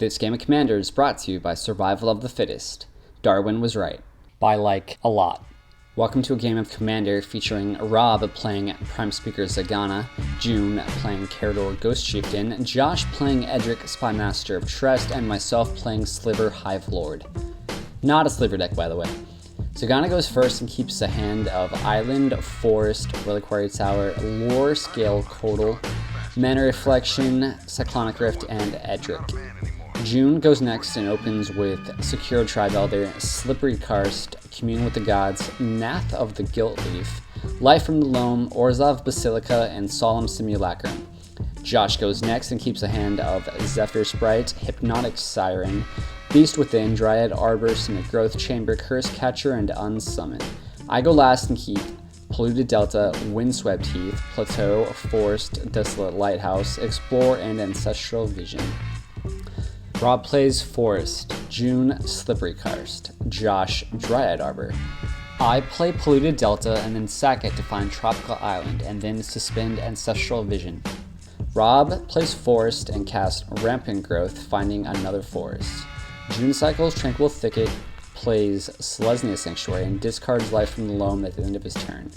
This game of Commander is brought to you by Survival of the Fittest. Darwin was right. By like a lot. Welcome to a game of Commander featuring Rob playing Prime Speaker Zegana, June playing Karador Ghost Chieftain, Josh playing Edric Spymaster of Trest, and myself playing Sliver Hivelord. Not a Sliver deck, by the way. Zegana goes first and keeps a hand of Island, Forest, Reliquary Tower, Lore Scale Codal, Mana Reflection, Cyclonic Rift, and Edric. June goes next and opens with Secured Tribe Elder, Slippery Karst, Commune with the Gods, Nath of the Gilt Leaf, Life from the Loam, Orzhov Basilica, and Solemn Simulacrum. Josh goes next and keeps a hand of Zephyr Sprite, Hypnotic Siren, Beast Within, Dryad Arbor, Cynic Growth Chamber, Curse Catcher, and Unsummon. I go last and keep Polluted Delta, Windswept Heath, Plateau, Forest, Desolate Lighthouse, Explore, and Ancestral Vision. Rob plays Forest, June Slippery Karst, Josh Dryad Arbor. I play Polluted Delta and then sack it to find Tropical Island and then suspend Ancestral Vision. Rob plays Forest and casts Rampant Growth, finding another forest. June cycles Tranquil Thicket, plays Selesnya Sanctuary, and discards Life from the Loam at the end of his turn.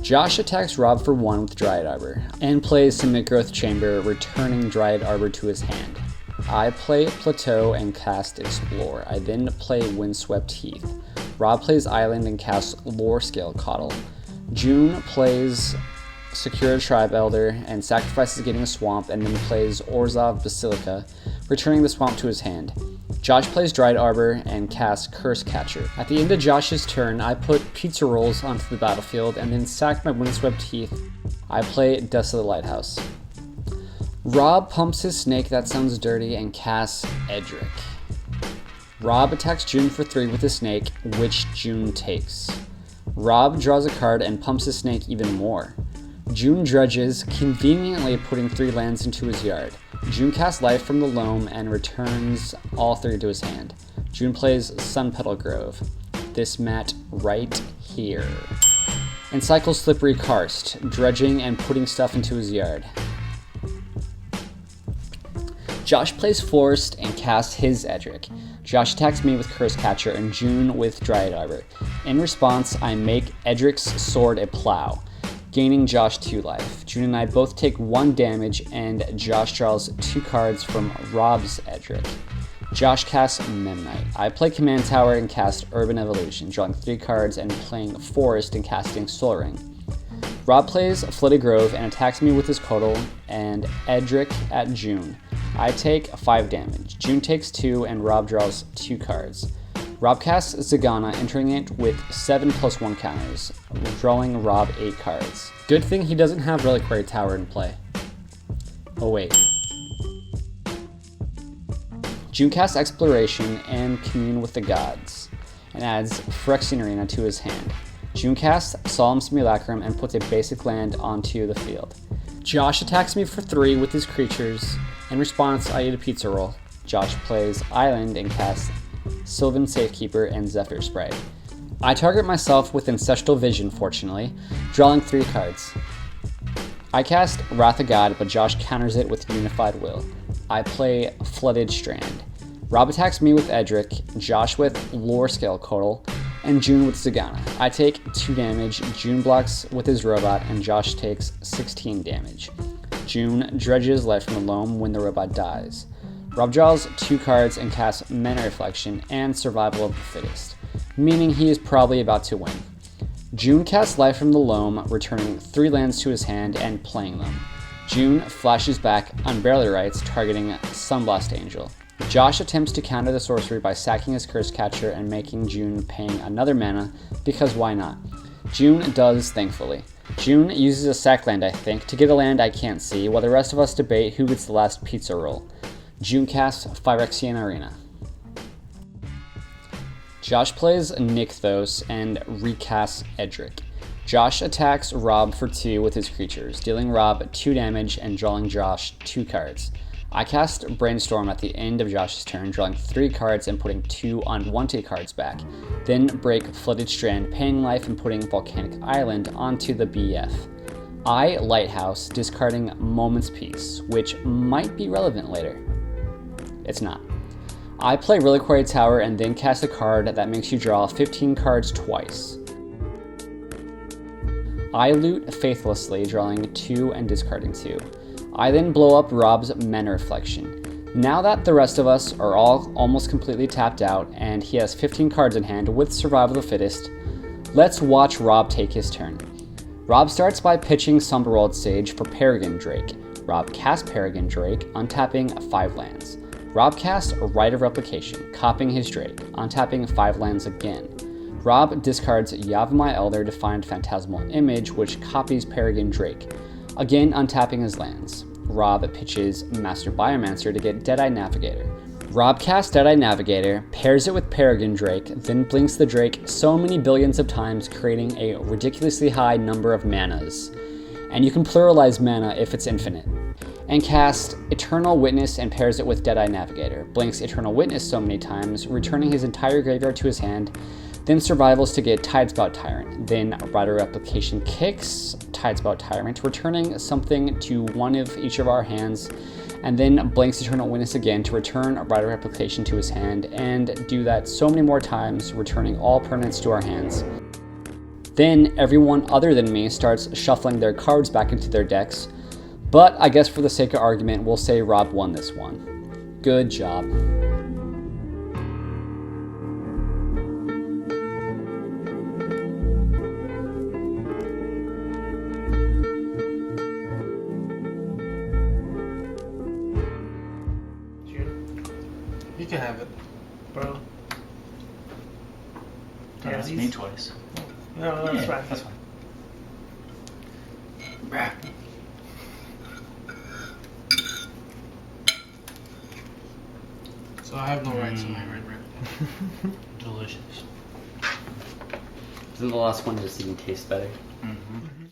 Josh attacks Rob for 1 with Dryad Arbor, and plays Cynic Growth Chamber, returning Dryad Arbor to his hand. I play Plateau and cast Explore. I then play Windswept Heath. Rob plays Island and casts Lore Scale Coddle. June plays Secure Tribe Elder and sacrifices getting a swamp, and then plays Orzhov Basilica, returning the swamp to his hand. Josh plays Dryad Arbor and casts Curse Catcher. At the end of Josh's turn, I put Pizza Rolls onto the battlefield and then sack my Windswept Heath. I play Desolate Lighthouse. Rob pumps his snake, that sounds dirty, and casts Edric. Rob attacks June for 3 with his snake, which June takes. Rob draws a card and pumps his snake even more. June dredges, conveniently putting 3 lands into his yard. June casts Life from the Loam and returns all 3 to his hand. June plays Sunpetal Grove, this mat right here, and cycles Slippery Karst, dredging and putting stuff into his yard. Josh plays Forest and casts his Edric. Josh attacks me with Curse Catcher and June with Dryad Arbor. In response, I make Edric's sword a plow, gaining Josh 2 life. June and I both take 1 damage, and Josh draws 2 cards from Rob's Edric. Josh casts Memnite. I play Command Tower and cast Urban Evolution, drawing 3 cards and playing Forest and casting Soul Ring. Rob plays Flooded Grove and attacks me with his Codal and Edric at June. I take 5 damage. June takes 2 and Rob draws 2 cards. Rob casts Zegana, entering it with 7+1 counters, drawing Rob 8 cards. Good thing he doesn't have Reliquary Tower in play. Oh wait. June casts Exploration and Commune with the Gods, and adds Phyrexian Arena to his hand. June casts Solemn Simulacrum and puts a basic land onto the field. Josh attacks me for 3 with his creatures. In response, I eat a pizza roll. Josh plays Island and casts Sylvan Safekeeper and Zephyr Sprite. I target myself with Ancestral Vision, fortunately, drawing 3 cards. I cast Wrath of God, but Josh counters it with Unified Will. I play Flooded Strand. Rob attacks me with Edric, Josh with Lore Scale Codal, and June with Zegana. I take 2 damage, June blocks with his robot, and Josh takes 16 damage. June dredges Life from the Loam when the robot dies. Rob draws 2 cards and casts Mana Reflection and Survival of the Fittest, meaning he is probably about to win. June casts Life from the Loam, returning 3 lands to his hand and playing them. June flashes back Unbearable Rights, targeting Sunblast Angel. Josh attempts to counter the sorcery by sacking his Curse Catcher and making June paying another mana, because why not? June does, thankfully. June uses a sack land, I think, to get a land I can't see, while the rest of us debate who gets the last pizza roll. June casts Phyrexian Arena. Josh plays Nykthos and recasts Edric. Josh attacks Rob for 2 with his creatures, dealing Rob 2 damage and drawing Josh 2 cards. I cast Brainstorm at the end of Josh's turn, drawing 3 cards and putting 2 unwanted cards back. Then break Flooded Strand, paying life and putting Volcanic Island onto the BF. I Lighthouse, discarding Moment's Peace, which might be relevant later. It's not. I play Reliquary Tower and then cast a card that makes you draw 15 cards twice. I loot faithlessly, drawing 2 and discarding 2. I then blow up Rob's Mana Reflection. Now that the rest of us are all almost completely tapped out and he has 15 cards in hand with Survival of the Fittest, let's watch Rob take his turn. Rob starts by pitching Somberworld Sage for Peregrine Drake. Rob casts Peregrine Drake, untapping 5 lands. Rob casts Rite of Replication, copying his Drake, untapping 5 lands again. Rob discards Yavimaya Elder to find Phantasmal Image, which copies Peregrine Drake, again untapping his lands. Rob pitches Master Biomancer to get Deadeye Navigator. Rob casts Deadeye Navigator, pairs it with Peregrine Drake, then blinks the Drake so many billions of times, creating a ridiculously high number of manas. And you can pluralize mana if it's infinite. And cast Eternal Witness and pairs it with Deadeye Navigator. Blinks Eternal Witness so many times, returning his entire graveyard to his hand, then survivals to get Tidespout Tyrant. Then Rider Replication kicks Tidespout Tyrant, returning something to one of each of our hands, and then blinks Eternal Witness again to return Rider Replication to his hand, and do that so many more times, returning all permanents to our hands. Then everyone other than me starts shuffling their cards back into their decks, but I guess for the sake of argument, we'll say Rob won this one. Good job. You can have it, bro. Yeah, that's me twice. No, that's fine. That's fine. So I have no rights in my red red. Delicious. Doesn't the last one just even taste better? Mm.